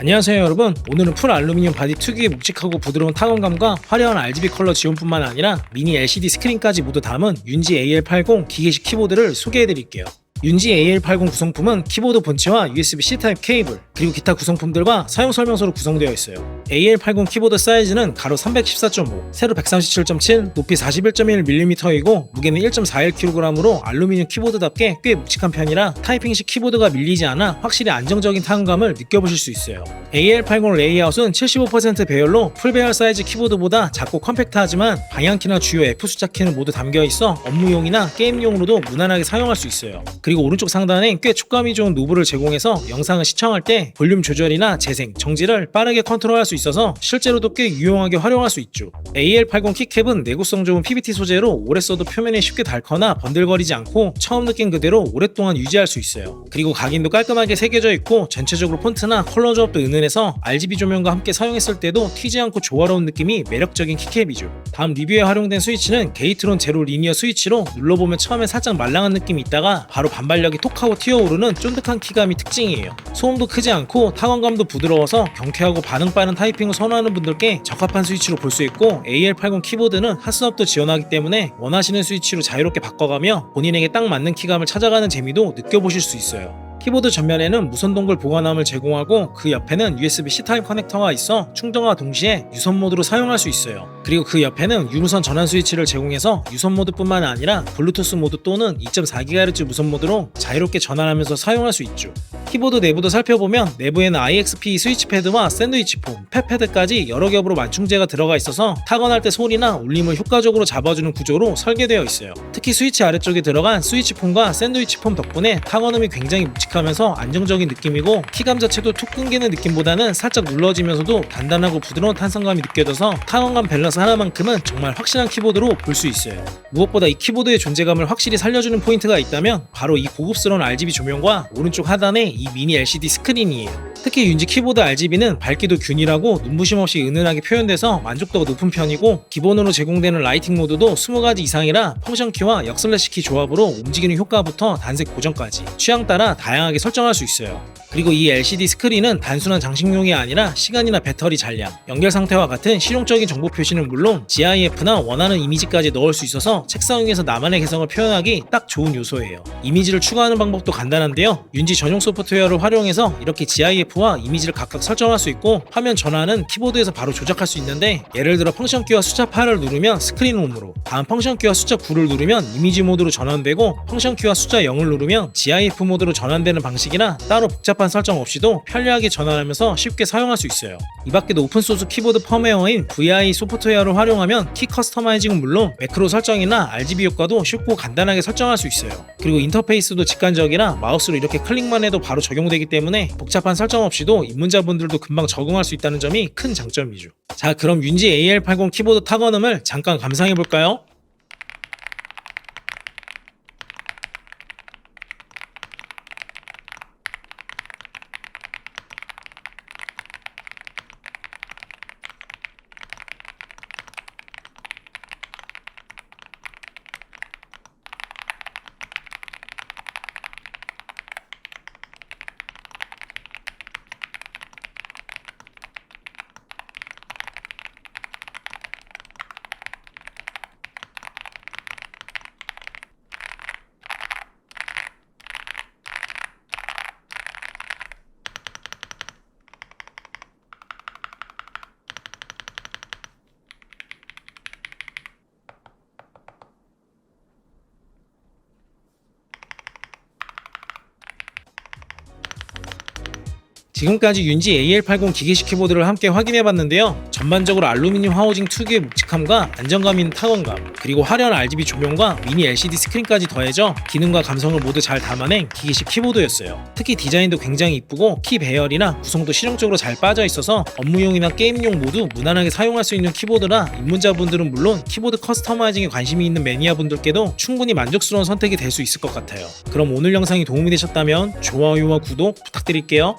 안녕하세요 여러분, 오늘은 풀 알루미늄 바디 특유의 묵직하고 부드러운 타건감과 화려한 RGB 컬러 지원뿐만 아니라 미니 LCD 스크린까지 모두 담은 윤지 AL80 기계식 키보드를 소개해드릴게요. 윤지 AL80 구성품은 키보드 본체와 USB-C 타입 케이블, 그리고 기타 구성품들과 사용 설명서로 구성되어 있어요. AL80 키보드 사이즈는 가로 314.5, 세로 137.7, 높이 41.1mm이고 무게는 1.41kg으로 알루미늄 키보드답게 꽤 묵직한 편이라 타이핑식 키보드가 밀리지 않아 확실히 안정적인 타건감을 느껴보실 수 있어요. AL80 레이아웃은 75% 배열로 풀 배열 사이즈 키보드보다 작고 컴팩트하지만 방향키나 주요 F 숫자 키는 모두 담겨있어 업무용이나 게임용으로도 무난하게 사용할 수 있어요. 그리고 오른쪽 상단에 꽤 촉감이 좋은 노브를 제공해서 영상을 시청할 때 볼륨 조절이나 재생, 정지를 빠르게 컨트롤할 수 있어서 실제로도 꽤 유용하게 활용할 수 있죠. AL80 키캡은 내구성 좋은 PBT 소재로 오래 써도 표면이 쉽게 닳거나 번들거리지 않고 처음 느낀 그대로 오랫동안 유지할 수 있어요. 그리고 각인도 깔끔하게 새겨져 있고 전체적으로 폰트나 컬러 조합도 은은해서 RGB 조명과 함께 사용했을 때도 튀지 않고 조화로운 느낌이 매력적인 키캡이죠. 다음 리뷰에 활용된 스위치는 게이트론 제로 리니어 스위치로 눌러보면 처음에 살짝 말랑한 느낌이 있다가 바로 반발력이 톡하고 튀어오르는 쫀득한 키감이 특징이에요. 소음도 크지 않고 타건감도 부드러워서 경쾌하고 반응 빠른 타이핑을 선호하는 분들께 적합한 스위치로 볼 수 있고, AL80 키보드는 핫스왑도 지원하기 때문에 원하시는 스위치로 자유롭게 바꿔가며 본인에게 딱 맞는 키감을 찾아가는 재미도 느껴보실 수 있어요. 키보드 전면에는 무선 동글 보관함을 제공하고 그 옆에는 USB-C 타입 커넥터가 있어 충전과 동시에 유선 모드로 사용할 수 있어요. 그리고 그 옆에는 유무선 전환 스위치를 제공해서 유선 모드뿐만 아니라 블루투스 모드 또는 2.4GHz 무선 모드로 자유롭게 전환하면서 사용할 수 있죠. 키보드 내부도 살펴보면 내부에는 IXP 스위치 패드와 샌드위치 폼, 팻패드까지 여러 겹으로 만충제가 들어가 있어서 타건할 때 소리나 울림을 효과적으로 잡아주는 구조로 설계되어 있어요. 특히 스위치 아래쪽에 들어간 스위치 폼과 샌드위치 폼 덕분에 타건음이 굉장히 묵직하면서 안정적인 느낌이고, 키감 자체도 툭 끊기는 느낌보다는 살짝 눌러지면서도 단단하고 부드러운 탄성감이 느껴져서 타건감 밸런스 하나만큼은 정말 확실한 키보드로 볼 수 있어요. 무엇보다 이 키보드의 존재감을 확실히 살려주는 포인트가 있다면 바로 이 고급스러운 RGB 조명과 오른쪽 하단의 이 미니 LCD 스크린이에요. 특히 윤지 키보드 RGB는 밝기도 균일하고 눈부심 없이 은은하게 표현돼서 만족도가 높은 편이고, 기본으로 제공되는 라이팅 모드도 20가지 이상이라 펑션 키와 역슬래시 키 조합으로 움직이는 효과부터 단색 고정까지 취향 따라 다양하게 설정할 수 있어요. 그리고 이 LCD 스크린은 단순한 장식용이 아니라 시간이나 배터리 잔량, 연결 상태와 같은 실용적인 정보 표시는 물론 GIF나 원하는 이미지까지 넣을 수 있어서 책상 위에서 나만의 개성을 표현하기 딱 좋은 요소예요. 이미지를 추가하는 방법도 간단한데요. 윤지 전용 소프트웨어를 활용해서 이렇게 GIF와 이미지를 각각 설정할 수 있고, 화면 전환은 키보드에서 바로 조작할 수 있는데, 예를 들어 펑션 키와 숫자 8을 누르면 스크린 홈으로, 다음 펑션 키와 숫자 9를 누르면 이미지 모드로 전환되고, 펑션 키와 숫자 0을 누르면 GIF 모드로 전환되는 방식이나 따로 복잡한 설정 없이도 편리하게 전환하면서 쉽게 사용할 수 있어요. 이 밖에도 오픈소스 키보드 펌웨어인 VI 소프트웨어를 활용하면 키 커스터마이징은 물론 매크로 설정이나 RGB 효과도 쉽고 간단하게 설정할 수 있어요. 그리고 인터페이스도 직관적이라 마우스로 이렇게 클릭만 해도 바로 적용되기 때문에 복잡한 설정 없이도 입문자분들도 금방 적응할 수 있다는 점이 큰 장점이죠. 자, 그럼 윤지 AL80 키보드 타건음을 잠깐 감상해볼까요? 지금까지 윤지 AL80 기계식 키보드를 함께 확인해봤는데요. 전반적으로 알루미늄 하우징 특유의 묵직함과 안정감 있는 타건감, 그리고 화려한 RGB 조명과 미니 LCD 스크린까지 더해져 기능과 감성을 모두 잘 담아낸 기계식 키보드였어요. 특히 디자인도 굉장히 이쁘고 키 배열이나 구성도 실용적으로 잘 빠져있어서 업무용이나 게임용 모두 무난하게 사용할 수 있는 키보드라 입문자분들은 물론 키보드 커스터마이징에 관심이 있는 매니아분들께도 충분히 만족스러운 선택이 될 수 있을 것 같아요. 그럼 오늘 영상이 도움이 되셨다면 좋아요와 구독 부탁드릴게요.